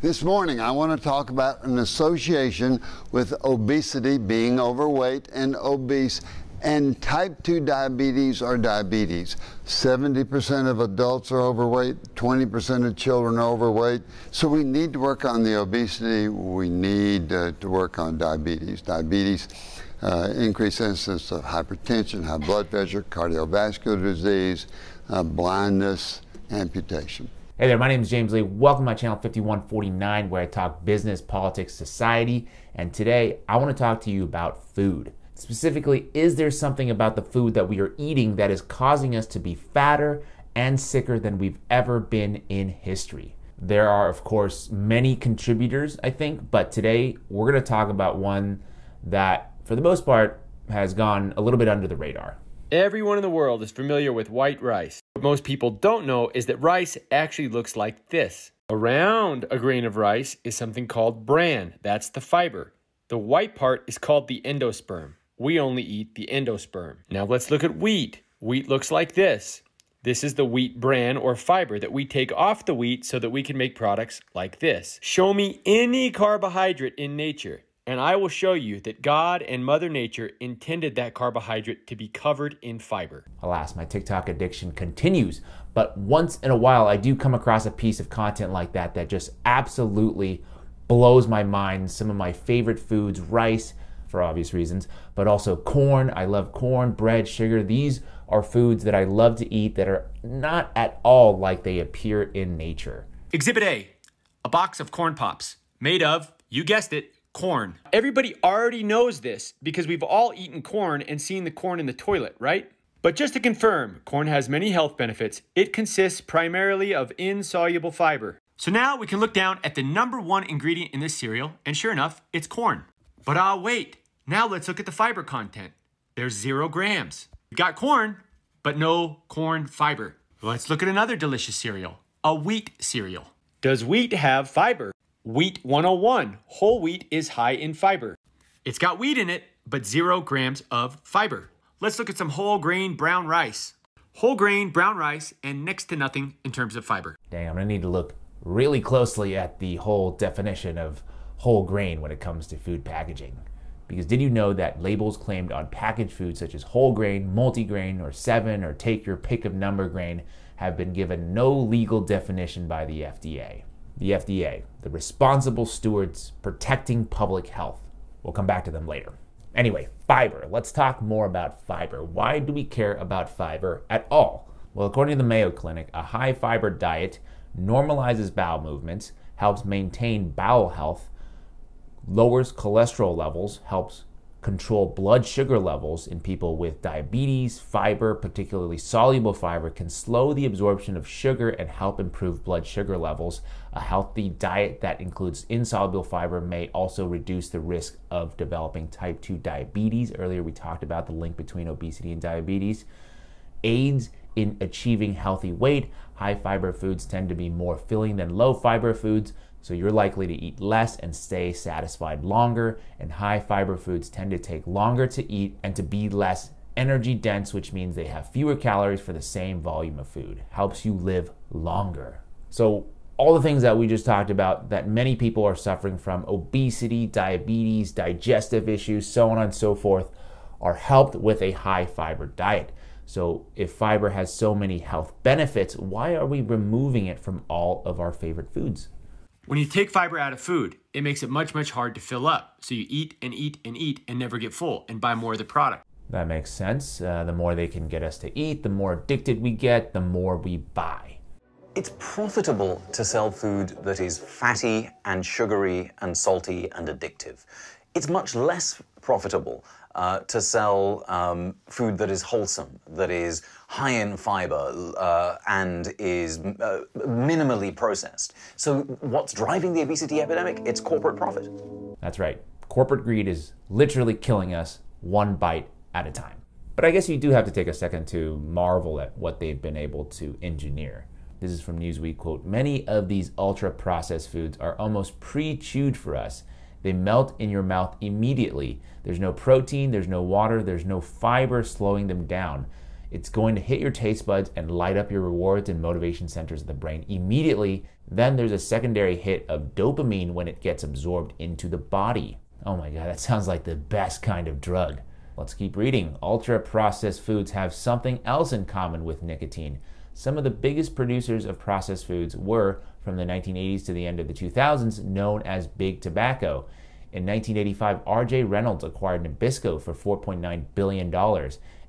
This morning I want to talk about an association with obesity, being overweight and obese, and type 2 diabetes or diabetes. 70% of adults are overweight, 20% of children are overweight. So we need to work on the obesity, we need to work on diabetes. Diabetes, increased incidence of hypertension, high blood pressure, cardiovascular disease, blindness, amputation. Hey there, my name is James Lee. Welcome to my channel 5149, where I talk business, politics, society, and today I want to talk to you about food. Specifically, is there something about the food that we are eating that is causing us to be fatter and sicker than we've ever been in history? There are, of course, many contributors, I think, but today we're going to talk about one that, for the most part, has gone a little bit under the radar. Everyone in the world is familiar with white rice. What most people don't know is that rice actually looks like this. Around a grain of rice is something called bran. That's the fiber. The white part is called the endosperm. We only eat the endosperm. Now let's look at wheat. Wheat looks like this. This is the wheat bran or fiber that we take off the wheat so that we can make products like this. Show me any carbohydrate in nature, and I will show you that God and Mother Nature intended that carbohydrate to be covered in fiber. Alas, my TikTok addiction continues, but once in a while I do come across a piece of content like that that just absolutely blows my mind. Some of my favorite foods, rice, for obvious reasons, but also corn. I love corn, bread, sugar. These are foods that I love to eat that are not at all like they appear in nature. Exhibit A, a box of corn pops made of, you guessed it, corn. Everybody already knows this because we've all eaten corn and seen the corn in the toilet, right? But just to confirm, corn has many health benefits. It consists primarily of insoluble fiber. So now we can look down at the #1 ingredient in this cereal, and sure enough, it's corn. But wait, now let's look at the fiber content. There's 0 grams. We've got corn, but no corn fiber. Let's look at another delicious cereal, a wheat cereal. Does wheat have fiber? Wheat 101, whole wheat is high in fiber. It's got wheat in it, but 0 grams of fiber. Let's look at some whole grain brown rice. Whole grain brown rice and next to nothing in terms of fiber. Dang, I'm gonna need to look really closely at the whole definition of whole grain when it comes to food packaging. Because did you know that labels claimed on packaged foods such as whole grain, multigrain, or 7, or take your pick of number grain have been given no legal definition by the FDA? The FDA, the responsible stewards protecting public health. We'll come back to them later. Anyway, fiber. Let's talk more about fiber. Why do we care about fiber at all? Well, according to the Mayo Clinic, a high fiber diet normalizes bowel movements, helps maintain bowel health, lowers cholesterol levels, helps control blood sugar levels in people with diabetes. Fiber, particularly soluble fiber, can slow the absorption of sugar and help improve blood sugar levels. A healthy diet that includes insoluble fiber may also reduce the risk of developing type 2 diabetes. Earlier we talked about the link between obesity and diabetes. Aids in achieving healthy weight. High fiber foods tend to be more filling than low fiber foods, so you're likely to eat less and stay satisfied longer. And high fiber foods tend to take longer to eat and to be less energy dense, which means they have fewer calories for the same volume of food. Helps you live longer. So all the things that we just talked about that many people are suffering from, obesity, diabetes, digestive issues, so on and so forth, are helped with a high fiber diet. So if fiber has so many health benefits, why are we removing it from all of our favorite foods? When you take fiber out of food, it makes it much, much hard to fill up. So you eat and eat and eat and never get full and buy more of the product. That makes sense. The more they can get us to eat, the more addicted we get, the more we buy. It's profitable to sell food that is fatty and sugary and salty and addictive. It's much less profitable to sell food that is wholesome, that is high in fiber and is minimally processed. So what's driving the obesity epidemic? It's corporate profit. That's right. Corporate greed is literally killing us one bite at a time. But I guess you do have to take a second to marvel at what they've been able to engineer. This is from Newsweek, quote, "Many of these ultra-processed foods are almost pre-chewed for us. They melt in your mouth immediately. There's no protein, there's no water, there's no fiber slowing them down. It's going to hit your taste buds and light up your rewards and motivation centers of the brain immediately. Then there's a secondary hit of dopamine when it gets absorbed into the body. Oh my God, that sounds like the best kind of drug. Let's keep reading. Ultra-processed foods have something else in common with nicotine. Some of the biggest producers of processed foods were, from the 1980s to the end of the 2000s, known as Big Tobacco. In 1985, R.J. Reynolds acquired Nabisco for $4.9 billion,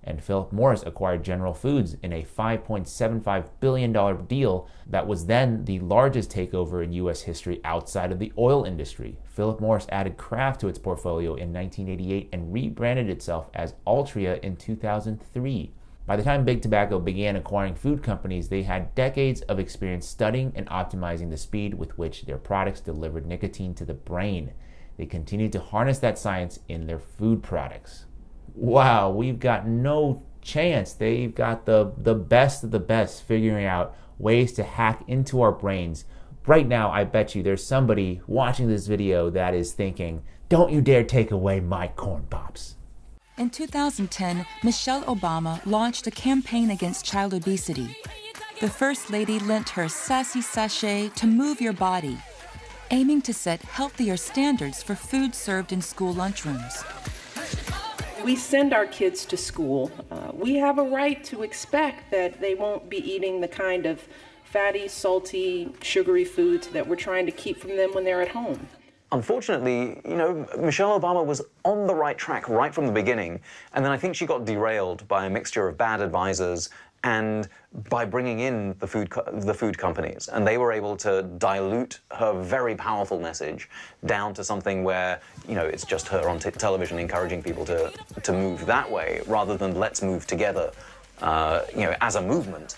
and Philip Morris acquired General Foods in a $5.75 billion deal that was then the largest takeover in U.S. history outside of the oil industry. Philip Morris added Kraft to its portfolio in 1988 and rebranded itself as Altria in 2003. By the time Big Tobacco began acquiring food companies, they had decades of experience studying and optimizing the speed with which their products delivered nicotine to the brain. They continued to harness that science in their food products. Wow, we've got no chance. They've got the best of the best figuring out ways to hack into our brains. Right now, I bet you there's somebody watching this video that is thinking, don't you dare take away my corn pops. In 2010, Michelle Obama launched a campaign against child obesity. The First Lady lent her sassy sachet to Move Your Body, aiming to set healthier standards for food served in school lunchrooms. We send our kids to school. We have a right to expect that they won't be eating the kind of fatty, salty, sugary foods that we're trying to keep from them when they're at home. Unfortunately, Michelle Obama was on the right track right from the beginning, and then I think she got derailed by a mixture of bad advisors and by bringing in the food companies. And they were able to dilute her very powerful message down to something where, it's just her on television encouraging people to move that way rather than let's move together, as a movement.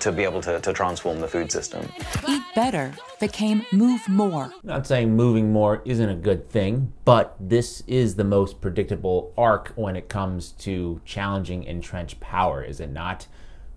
To be able to transform the food system. Eat better became move more. Not saying moving more isn't a good thing, but this is the most predictable arc when it comes to challenging entrenched power, is it not?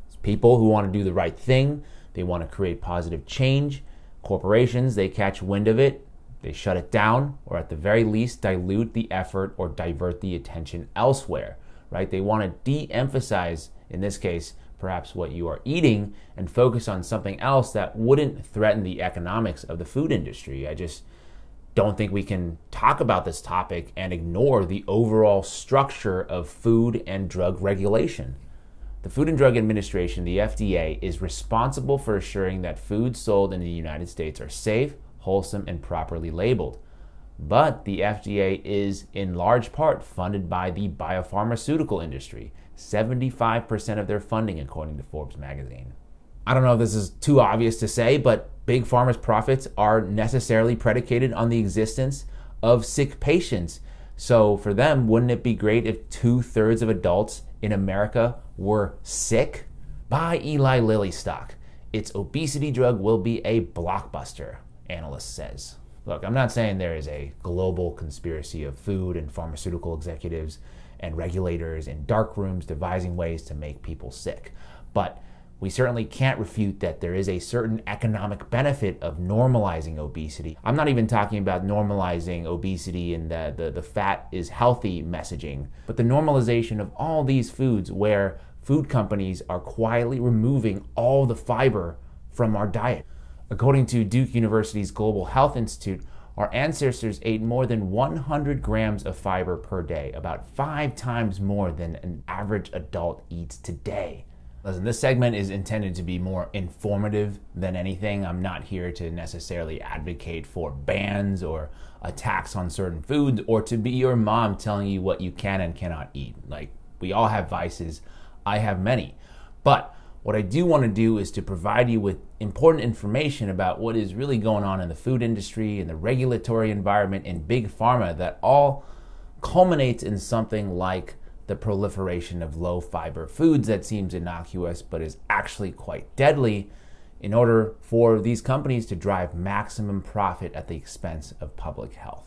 It's people who want to do the right thing, they want to create positive change. Corporations, they catch wind of it, they shut it down, or at the very least dilute the effort or divert the attention elsewhere, right? They want to de-emphasize, in this case, perhaps what you are eating, and focus on something else that wouldn't threaten the economics of the food industry. I just don't think we can talk about this topic and ignore the overall structure of food and drug regulation. The Food and Drug Administration, the FDA, is responsible for assuring that foods sold in the United States are safe, wholesome, and properly labeled. But the FDA is in large part funded by the biopharmaceutical industry. 75% of their funding, according to Forbes magazine. I don't know if this is too obvious to say, but Big Pharma's profits are necessarily predicated on the existence of sick patients. So for them, wouldn't it be great if 2/3 of adults in America were sick? Buy Eli Lilly stock. Its obesity drug will be a blockbuster, analyst says. Look, I'm not saying there is a global conspiracy of food and pharmaceutical executives and regulators in dark rooms devising ways to make people sick. But we certainly can't refute that there is a certain economic benefit of normalizing obesity. I'm not even talking about normalizing obesity and the fat is healthy messaging, but the normalization of all these foods where food companies are quietly removing all the fiber from our diet. According to Duke University's Global Health Institute, our ancestors ate more than 100 grams of fiber per day, about 5 times more than an average adult eats today. Listen, this segment is intended to be more informative than anything. I'm not here to necessarily advocate for bans or attacks on certain foods, or to be your mom telling you what you can and cannot eat. Like, we all have vices. I have many. But what I do want to do is to provide you with important information about what is really going on in the food industry and the regulatory environment in big pharma that all culminates in something like the proliferation of low fiber foods that seems innocuous but is actually quite deadly in order for these companies to drive maximum profit at the expense of public health.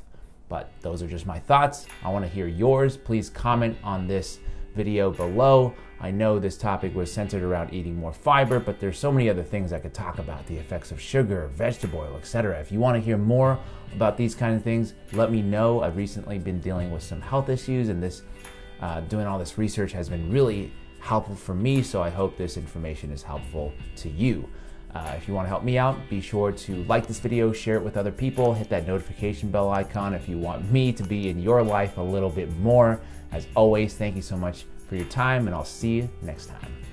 But those are just my thoughts. I want to hear yours. Please comment on this video below. I know this topic was centered around eating more fiber, but there's so many other things I could talk about, the effects of sugar, vegetable oil, etc. If you want to hear more about these kind of things, let me know. I've recently been dealing with some health issues, and this doing all this research has been really helpful for me, so I hope this information is helpful to you. If you want to help me out, be sure to like this video, share it with other people, hit that notification bell icon if you want me to be in your life a little bit more. As always, thank you so much for your time, and I'll see you next time.